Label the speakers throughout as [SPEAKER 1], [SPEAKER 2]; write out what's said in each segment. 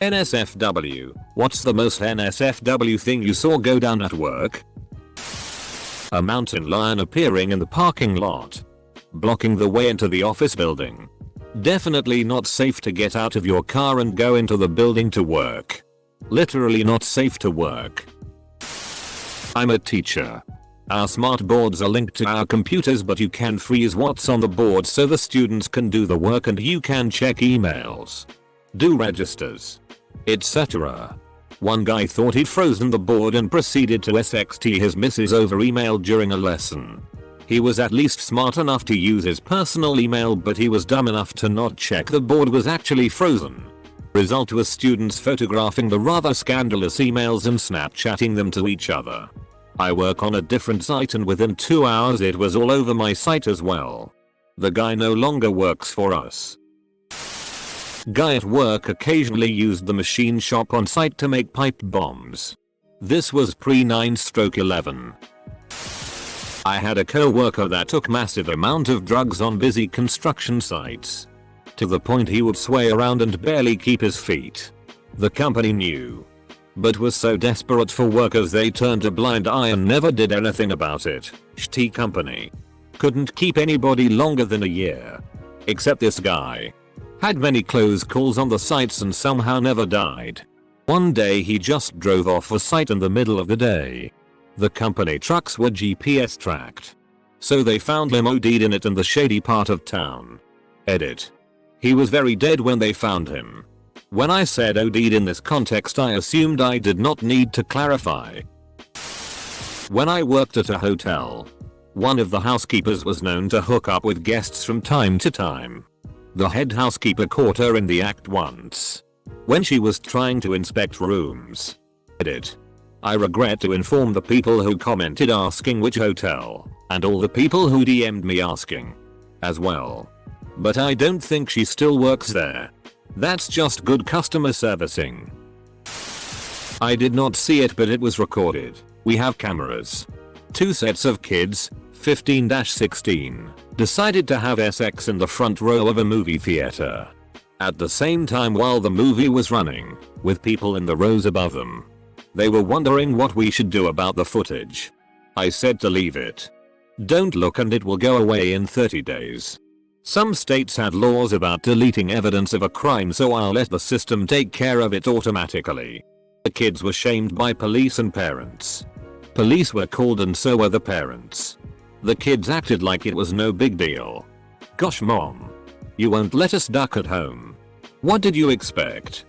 [SPEAKER 1] NSFW. What's the most NSFW thing you saw go down at work? A mountain lion appearing in the parking lot, blocking the way into the office building. Definitely not safe to get out of your car and go into the building to work. Literally not safe to work. I'm a teacher. Our smart boards are linked to our computers, but you can freeze what's on the board so the students can do the work and you can check emails, do registers, etc. One guy thought he'd frozen the board and proceeded to SXT his missus over email during a lesson. He was at least smart enough to use his personal email, but he was dumb enough to not check the board was actually frozen. Result was students photographing the rather scandalous emails and Snapchatting them to each other. I work on a different site and within 2 hours it was all over my site as well. The guy no longer works for us. Guy at work occasionally used the machine shop on site to make pipe bombs. This was pre 9/11. I had a coworker that took massive amount of drugs on busy construction sites, to the point he would sway around and barely keep his feet. The company knew, but was so desperate for workers they turned a blind eye and never did anything about it. Shitty company. Couldn't keep anybody longer than a year. Except this guy. Had many close calls on the sites and somehow never died. One day he just drove off a site in the middle of the day. The company trucks were GPS tracked, so they found him OD'd in it in the shady part of town. Edit. He was very dead when they found him. When I said OD'd in this context, I assumed I did not need to clarify. When I worked at a hotel, one of the housekeepers was known to hook up with guests from time to time. The head housekeeper caught her in the act once, when she was trying to inspect rooms. Edit. I regret to inform the people who commented asking which hotel, and all the people who DM'd me asking as well. But I don't think she still works there. That's just good customer servicing. I did not see it, but it was recorded. We have cameras. 2 sets of kids, 15-16, decided to have sex in the front row of a movie theater. At the same time while the movie was running, with people in the rows above them. They were wondering what we should do about the footage. I said to leave it. Don't look and it will go away in 30 days. Some states had laws about deleting evidence of a crime, so I'll let the system take care of it automatically. The kids were shamed by police and parents. Police were called and so were the parents. The kids acted like it was no big deal. Gosh mom. You won't let us duck at home. What did you expect?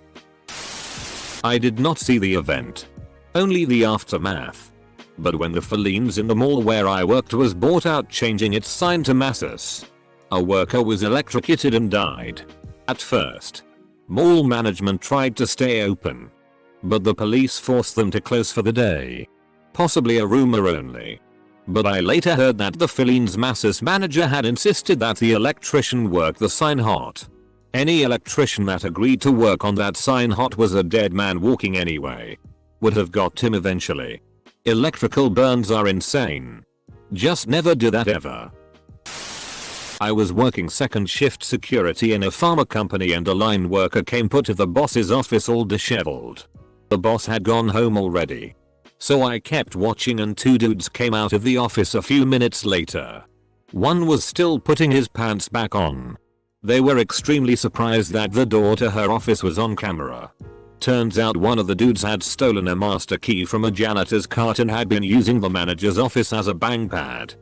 [SPEAKER 1] I did not see the event. Only the aftermath. But when the Felines in the mall where I worked was bought out changing its sign to Masses, a worker was electrocuted and died. At first, mall management tried to stay open, but the police forced them to close for the day. Possibly a rumor only. But I later heard that the Felines Masses manager had insisted that the electrician work the sign hot. Any electrician that agreed to work on that sign hot was a dead man walking anyway. Would have got him eventually. Electrical burns are insane. Just never do that ever. I was working second shift security in a pharma company and a line worker came put to the boss's office all disheveled. The boss had gone home already. So I kept watching and 2 dudes came out of the office a few minutes later. One was still putting his pants back on. They were extremely surprised that the door to her office was on camera. Turns out one of the dudes had stolen a master key from a janitor's cart and had been using the manager's office as a bang pad.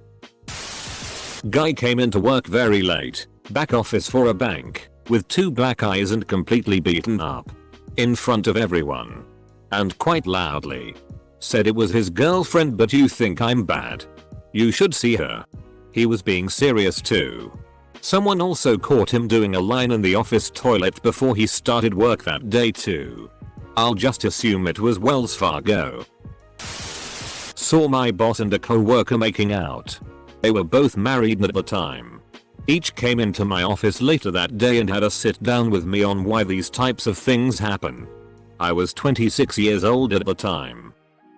[SPEAKER 1] Guy came into work very late, back office for a bank, with 2 black eyes and completely beaten up. In front of everyone. And quite loudly. Said it was his girlfriend, but you think I'm bad? You should see her. He was being serious too. Someone also caught him doing a line in the office toilet before he started work that day too. I'll just assume it was Wells Fargo. Saw my boss and a coworker making out. They were both married at the time. Each came into my office later that day and had a sit down with me on why these types of things happen. I was 26 years old at the time.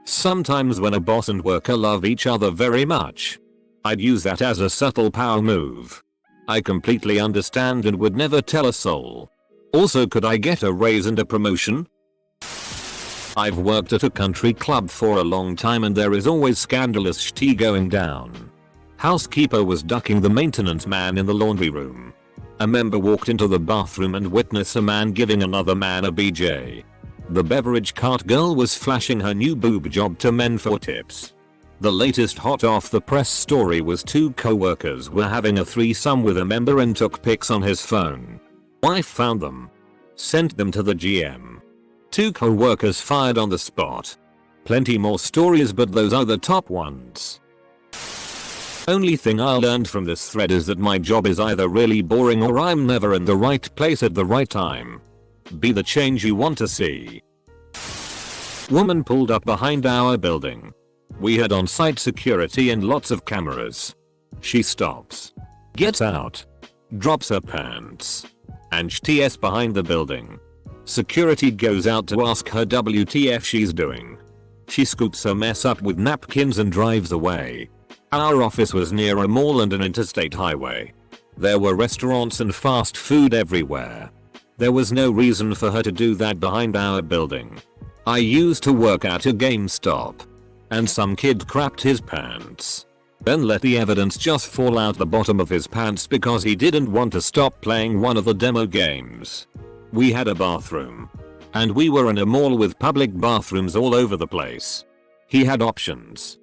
[SPEAKER 1] Sometimes when a boss and worker love each other very much, I'd use that as a subtle power move. I completely understand and would never tell a soul. Also, could I get a raise and a promotion? I've worked at a country club for a long time and there is always scandalous tea going down. Housekeeper was ducking the maintenance man in the laundry room. A member walked into the bathroom and witnessed a man giving another man a BJ. The beverage cart girl was flashing her new boob job to men for tips. The latest hot off the press story was two co-workers were having a threesome with a member and took pics on his phone. Wife found them. Sent them to the GM. Two co-workers fired on the spot. Plenty more stories, but those are the top ones. Only thing I learned from this thread is that my job is either really boring or I'm never in the right place at the right time. Be the change you want to see. Woman pulled up behind our building. We had on-site security and lots of cameras. She stops. Gets out. Drops her pants. And shts behind the building. Security goes out to ask her WTF she's doing. She scoops her mess up with napkins and drives away. Our office was near a mall and an interstate highway. There were restaurants and fast food everywhere. There was no reason for her to do that behind our building. I used to work at a GameStop. And some kid crapped his pants. Then let the evidence just fall out the bottom of his pants because he didn't want to stop playing one of the demo games. We had a bathroom. And we were in a mall with public bathrooms all over the place. He had options.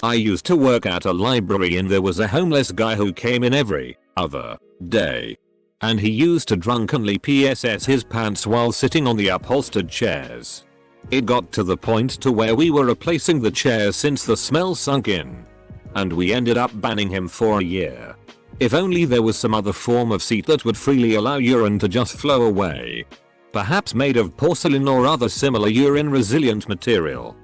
[SPEAKER 1] I used to work at a library and there was a homeless guy who came in every other day. And he used to drunkenly PSS his pants while sitting on the upholstered chairs. It got to the point to where we were replacing the chairs since the smell sunk in. And we ended up banning him for a year. If only there was some other form of seat that would freely allow urine to just flow away. Perhaps made of porcelain or other similar urine resilient material.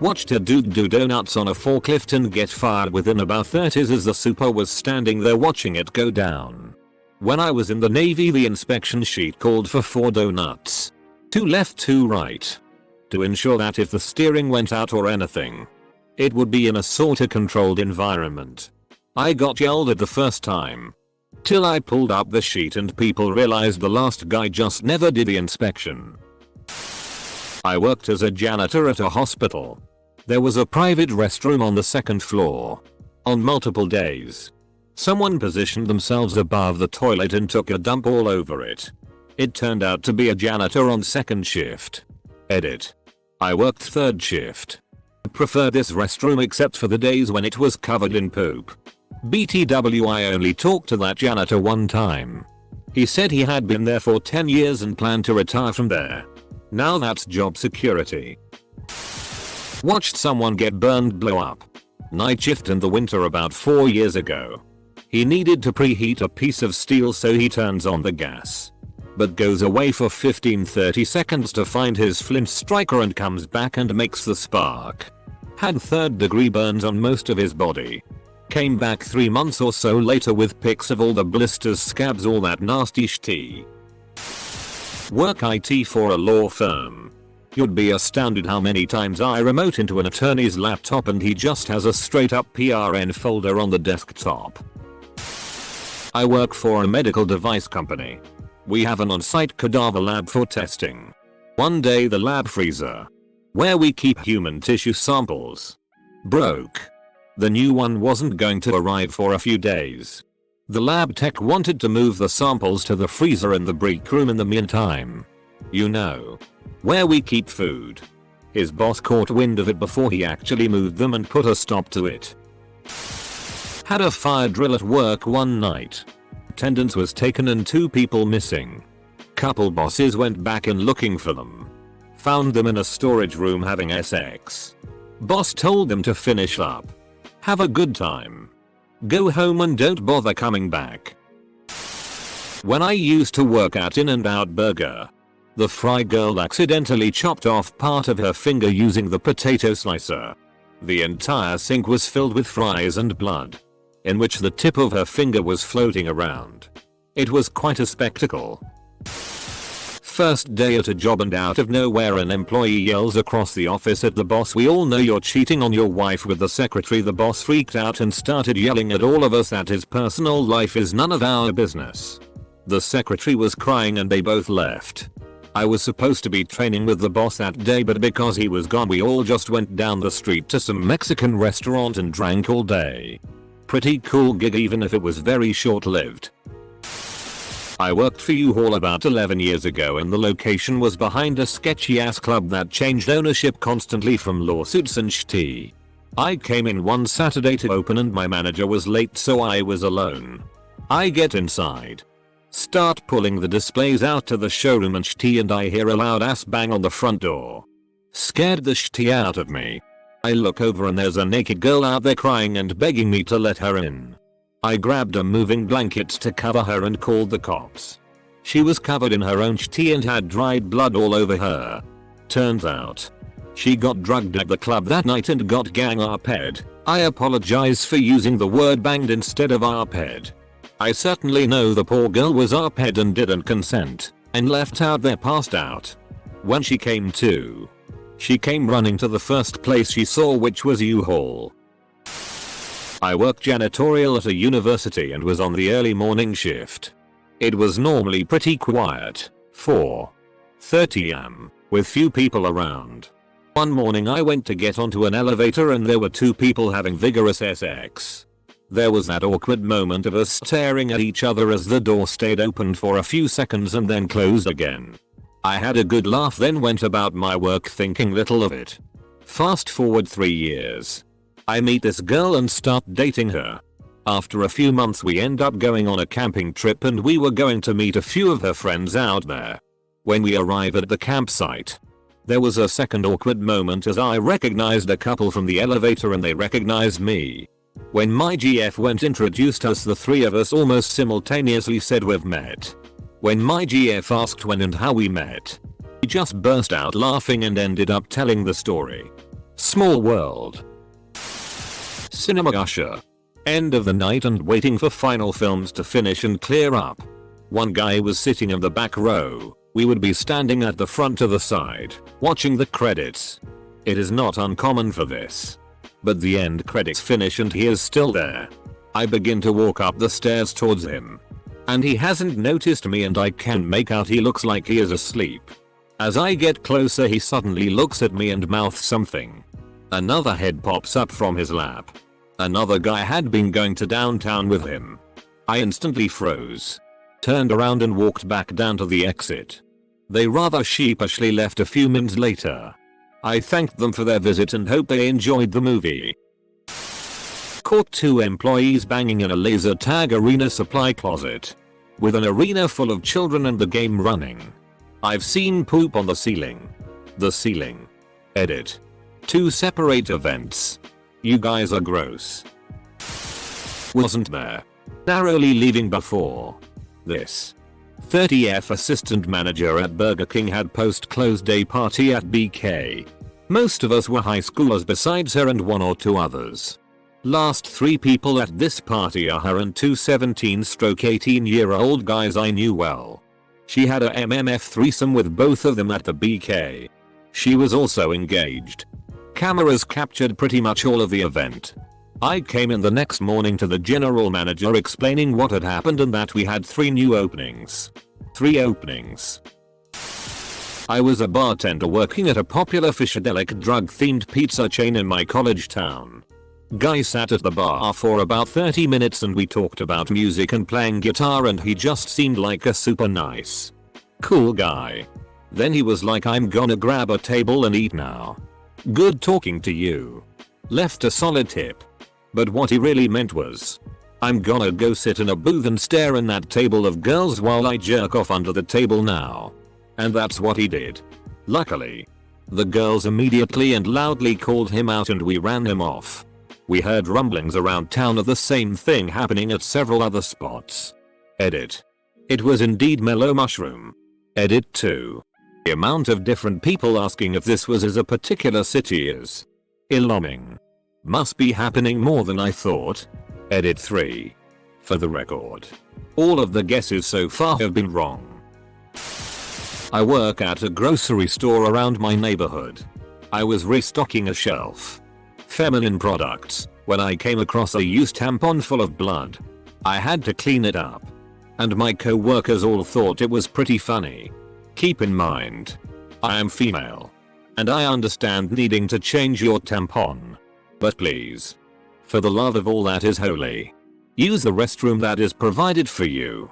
[SPEAKER 1] Watched a dude do donuts on a forklift and get fired within about 30s as the super was standing there watching it go down. When I was in the Navy, the inspection sheet called for 4 donuts. 2 left, 2 right. To ensure that if the steering went out or anything, it would be in a sorta controlled environment. I got yelled at the first time. Till I pulled up the sheet and people realized the last guy just never did the inspection. I worked as a janitor at a hospital. There was a private restroom on the 2nd floor. On multiple days, someone positioned themselves above the toilet and took a dump all over it. It turned out to be a janitor on 2nd shift. Edit. I worked 3rd shift. Prefer this restroom except for the days when it was covered in poop. BTW, I only talked to that janitor one time. He said he had been there for 10 years and planned to retire from there. Now that's job security. Watched someone get burned blow up. Night shift in the winter about 4 years ago. He needed to preheat a piece of steel, so he turns on the gas. But goes away for 15-30 seconds to find his flint striker and comes back and makes the spark. Had 3rd degree burns on most of his body. Came back 3 months or so later with pics of all the blisters, scabs, all that nasty shit. Work IT for a law firm. You'd be astounded how many times I remote into an attorney's laptop and he just has a straight up PRN folder on the desktop. I work for a medical device company. We have an on-site cadaver lab for testing. One day the lab freezer, where we keep human tissue samples, broke. The new one wasn't going to arrive for a few days. The lab tech wanted to move the samples to the freezer in the break room in the meantime. You know, where we keep food. His boss caught wind of it before he actually moved them and put a stop to it. Had a fire drill at work one night. Attendance was taken and 2 people missing. Couple bosses went back in looking for them. Found them in a storage room having sex. Boss told them to finish up. Have a good time. Go home and don't bother coming back. When I used to work at In-N-Out Burger, the fry girl accidentally chopped off part of her finger using the potato slicer. The entire sink was filled with fries and blood, in which the tip of her finger was floating around. It was quite a spectacle. First day at a job and out of nowhere an employee yells across the office at the boss, "We all know you're cheating on your wife with the secretary." The boss freaked out and started yelling at all of us that his personal life is none of our business. The secretary was crying and they both left. I was supposed to be training with the boss that day, but because he was gone we all just went down the street to some Mexican restaurant and drank all day. Pretty cool gig even if it was very short-lived. I worked for U-Haul about 11 years ago and the location was behind a sketchy ass club that changed ownership constantly from lawsuits and shit. I came in one Saturday to open and my manager was late, so I was alone. I get inside, start pulling the displays out to the showroom and shit, and I hear a loud ass bang on the front door. Scared the shit out of me. I look over and there's a naked girl out there crying and begging me to let her in. I grabbed a moving blanket to cover her and called the cops. She was covered in her own shit and had dried blood all over her. Turns out she got drugged at the club that night and got gang arped. I apologize for using the word banged instead of arped. I certainly know the poor girl was arped and didn't consent, and left out there passed out. When she came to, she came running to the first place she saw, which was U-Haul. I worked janitorial at a university and was on the early morning shift. It was normally pretty quiet, 4:30 am, with few people around. One morning I went to get onto an elevator and there were two people having vigorous sex. There was that awkward moment of us staring at each other as the door stayed open for a few seconds and then closed again. I had a good laugh, then went about my work thinking little of it. Fast forward 3 years. I meet this girl and start dating her. After a few months we end up going on a camping trip and we were going to meet a few of her friends out there. When we arrive at the campsite, there was a second awkward moment as I recognized a couple from the elevator and they recognized me. When my GF went introduced us, the three of us almost simultaneously said we've met. When my GF asked when and how we met, he just burst out laughing and ended up telling the story. Small world. Cinema usher. End of the night and waiting for final films to finish and clear up. One guy was sitting in the back row. We would be standing at the front or the side, watching the credits. It is not uncommon for this. But the end credits finish and he is still there. I begin to walk up the stairs towards him. And he hasn't noticed me and I can make out he looks like he is asleep. As I get closer he suddenly looks at me and mouths something. Another head pops up from his lap. Another guy had been going to downtown with him. I instantly froze, turned around and walked back down to the exit. They rather sheepishly left a few minutes later. I thanked them for their visit and hope they enjoyed the movie. Caught 2 employees banging in a laser tag arena supply closet. With an arena full of children and the game running. I've seen poop on the ceiling. The ceiling. Edit. 2 separate events. You guys are gross. Wasn't there. Narrowly leaving before this. 30F assistant manager at Burger King had post-close day party at BK. Most of us were high schoolers besides her and 1 or 2 others. Last 3 people at this party are her and 2 17-18-year-old guys I knew well. She had a MMF threesome with both of them at the BK. She was also engaged. Cameras captured pretty much all of the event. I came in the next morning to the general manager explaining what had happened and that we had 3 new openings. 3 openings. I was a bartender working at a popular Fishadelic drug-themed pizza chain in my college town. Guy sat at the bar for about 30 minutes and we talked about music and playing guitar and he just seemed like a super nice, cool guy. Then he was like, I'm gonna grab a table and eat now. Good talking to you. Left a solid tip. But what he really meant was, I'm gonna go sit in a booth and stare in that table of girls while I jerk off under the table now. And that's what he did. Luckily, the girls immediately and loudly called him out and we ran him off. We heard rumblings around town of the same thing happening at several other spots. Edit. It was indeed Mellow Mushroom. Edit 2. The amount of different people asking if this was as a particular city is alarming. Must be happening more than I thought. Edit 3. For the record, all of the guesses so far have been wrong. I work at a grocery store around my neighborhood. I was restocking a shelf. Feminine products when I came across a used tampon full of blood. I had to clean it up. and my co-workers all thought it was pretty funny. Keep in mind, I am female, and I understand needing to change your tampon. But please, for the love of all that is holy, use the restroom that is provided for you.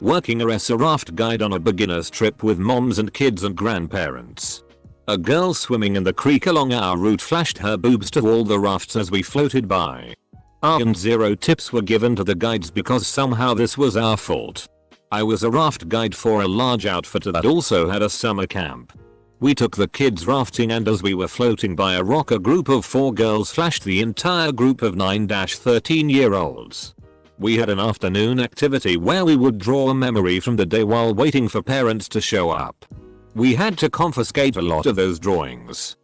[SPEAKER 1] Working as a raft guide on a beginner's trip with moms and kids and grandparents. A girl swimming in the creek along our route flashed her boobs to all the rafts as we floated by. And 0 tips were given to the guides because somehow this was our fault. I was a raft guide for a large outfitter that also had a summer camp. We took the kids rafting, and as we were floating by a rock, a group of 4 girls flashed the entire group of 9-13-year-olds. We had an afternoon activity where we would draw a memory from the day while waiting for parents to show up. We had to confiscate a lot of those drawings.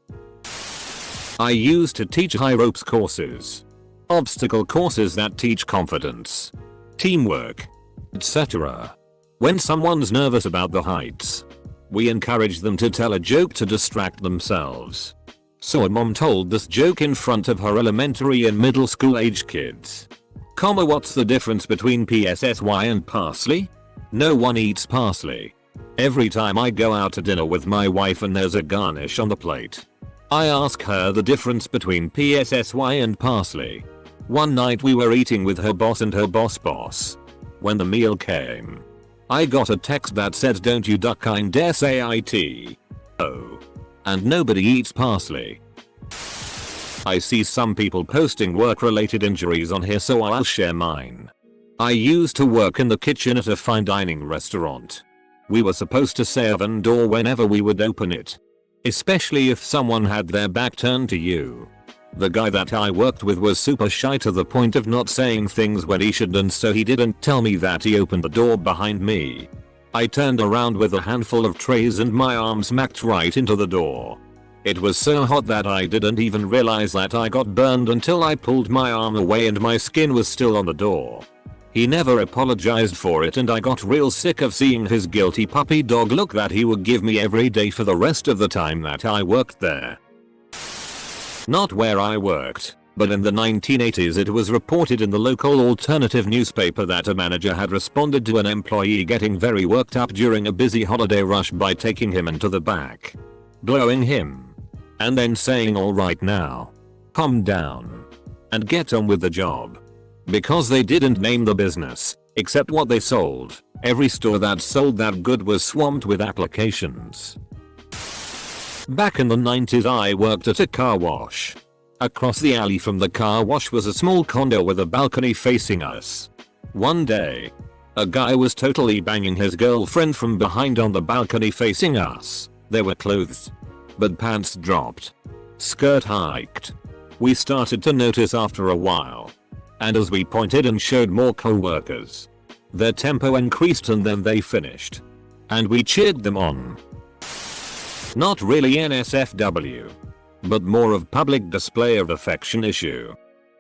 [SPEAKER 1] I used to teach high ropes courses. Obstacle courses that teach confidence, teamwork, etc. When someone's nervous about the heights, we encourage them to tell a joke to distract themselves. So a mom told this joke in front of her elementary and middle school age kids. What's the difference between PSSY and parsley? No one eats parsley. Every time I go out to dinner with my wife and there's a garnish on the plate, I ask her the difference between PSSY and parsley. One night we were eating with her boss and her boss. When the meal came, I got a text that said, "Don't you duck, I dare say it. Oh. And nobody eats parsley." I see some people posting work-related injuries on here, so I'll share mine. I used to work in the kitchen at a fine dining restaurant. We were supposed to say oven door whenever we would open it, especially if someone had their back turned to you. The guy that I worked with was super shy to the point of not saying things when he should, and so he didn't tell me that he opened the door behind me. I turned around with a handful of trays and my arm smacked right into the door. It was so hot that I didn't even realize that I got burned until I pulled my arm away and my skin was still on the door. He never apologized for it, and I got real sick of seeing his guilty puppy dog look that he would give me every day for the rest of the time that I worked there. Not where I worked, but in the 1980s it was reported in the local alternative newspaper that a manager had responded to an employee getting very worked up during a busy holiday rush by taking him into the back, blowing him, and then saying, "Alright now, calm down and get on with the job." Because they didn't name the business, except what they sold, every store that sold that good was swamped with applications. Back in the 90s I worked at a car wash. Across the alley from the car wash was a small condo with a balcony facing us. One day, a guy was totally banging his girlfriend from behind on the balcony facing us. They were clothed, but pants dropped, skirt hiked. We started to notice after a while, and as we pointed and showed more co-workers, their tempo increased and then they finished, and we cheered them on. Not really NSFW, but more of public display of affection issue.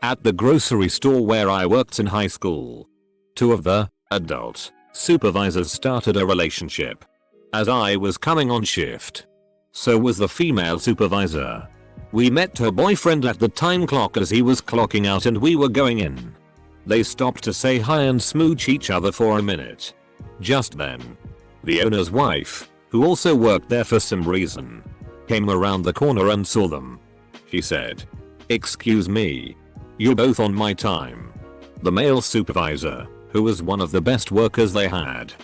[SPEAKER 1] At the grocery store where I worked in high school, 2 of the adult supervisors started a relationship. As I was coming on shift, so was the female supervisor. We met her boyfriend at the time clock as he was clocking out and we were going in. They stopped to say hi and smooch each other for a minute. Just then, the owner's wife, who also worked there for some reason, came around the corner and saw them. She said, "Excuse me, you're both on my time." The male supervisor, who was one of the best workers they had,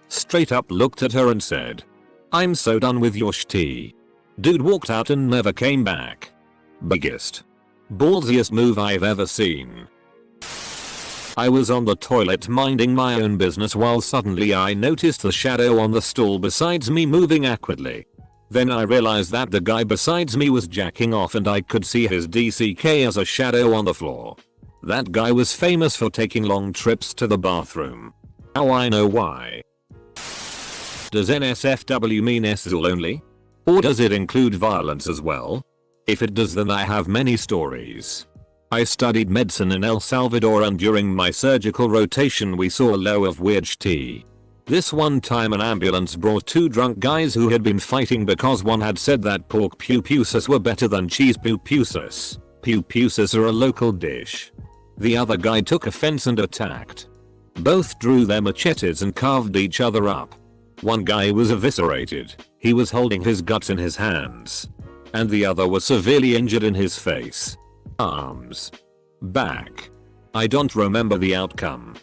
[SPEAKER 1] straight up looked at her and said, "I'm so done with your shitty." Dude walked out and never came back. Biggest, ballsiest move I've ever seen. I was on the toilet minding my own business while suddenly I noticed the shadow on the stool beside me moving awkwardly. Then I realized that the guy beside me was jacking off and I could see his DCK as a shadow on the floor. That guy was famous for taking long trips to the bathroom. Now I know why. Does NSFW mean SZUL only? Or does it include violence as well? If it does, then I have many stories. I studied medicine in El Salvador and during my surgical rotation we saw a low of weird shit. This one time an ambulance brought 2 drunk guys who had been fighting because one had said that pork pupusas were better than cheese pupusas. Pupusas are a local dish. The other guy took offense and attacked. Both drew their machetes and carved each other up. One guy was eviscerated, he was holding his guts in his hands. And the other was severely injured in his face, arms, back. I don't remember the outcome.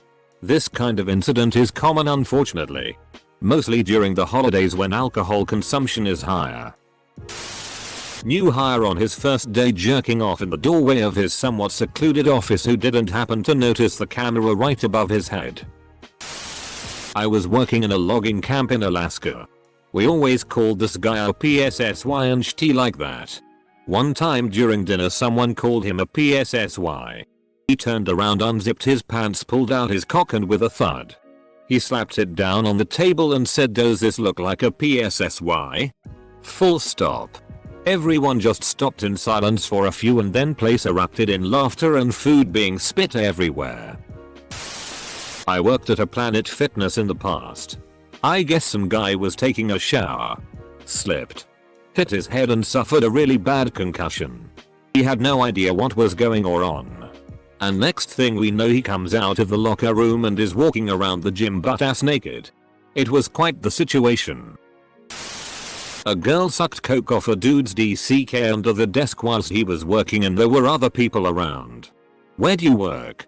[SPEAKER 1] This kind of incident is common unfortunately. Mostly during the holidays when alcohol consumption is higher. New hire on his first day jerking off in the doorway of his somewhat secluded office who didn't happen to notice the camera right above his head. I was working in a logging camp in Alaska. We always called this guy a PSSY and shit like that. One time during dinner someone called him a PSSY. He turned around, unzipped his pants, pulled out his cock and with a thud, he slapped it down on the table and said, "Does this look like a PSSY?" Full stop. Everyone just stopped in silence for a few and then place erupted in laughter and food being spit everywhere. I worked at a Planet Fitness in the past. I guess some guy was taking a shower, slipped, hit his head and suffered a really bad concussion. He had no idea what was going on. And next thing we know he comes out of the locker room and is walking around the gym butt-ass naked. It was quite the situation. A girl sucked coke off a dude's DCK under the desk whilst he was working and there were other people around. Where do you work?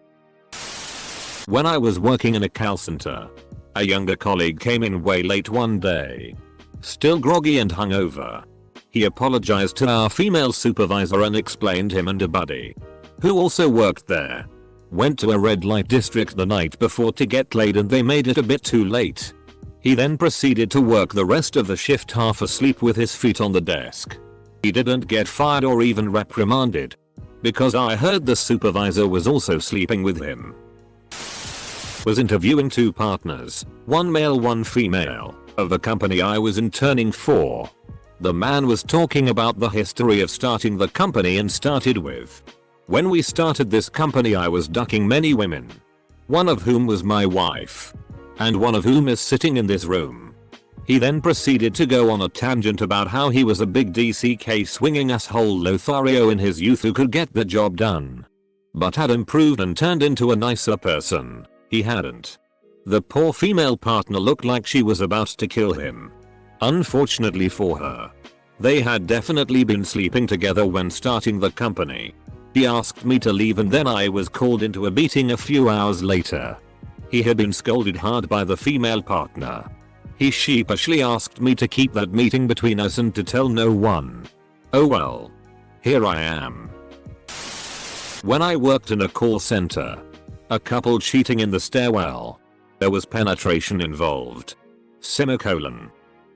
[SPEAKER 1] When I was working in a call center, a younger colleague came in way late one day. Still groggy and hungover. He apologized to our female supervisor and explained him and a buddy, who also worked there, went to a red light district the night before to get laid and they made it a bit too late. He then proceeded to work the rest of the shift half asleep with his feet on the desk. He didn't get fired or even reprimanded, because I heard the supervisor was also sleeping with him. Was interviewing two partners, one male one female, of the company I was interning for. The man was talking about the history of starting the company and started with, "When we started this company I was ducking many women, one of whom was my wife, and one of whom is sitting in this room." He then proceeded to go on a tangent about how he was a big DCK swinging asshole Lothario in his youth who could get the job done, but had improved and turned into a nicer person. He hadn't. The poor female partner looked like she was about to kill him. Unfortunately for her, they had definitely been sleeping together when starting the company. He asked me to leave and then I was called into a meeting a few hours later. He had been scolded hard by the female partner. He sheepishly asked me to keep that meeting between us and to tell no one. Oh well. Here I am. When I worked in a call center, a couple cheating in the stairwell. There was penetration involved.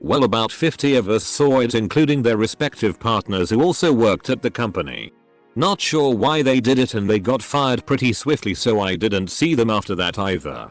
[SPEAKER 1] Well, about 50 of us saw it, including their respective partners who also worked at the company. Not sure why they did it and they got fired pretty swiftly, so I didn't see them after that either.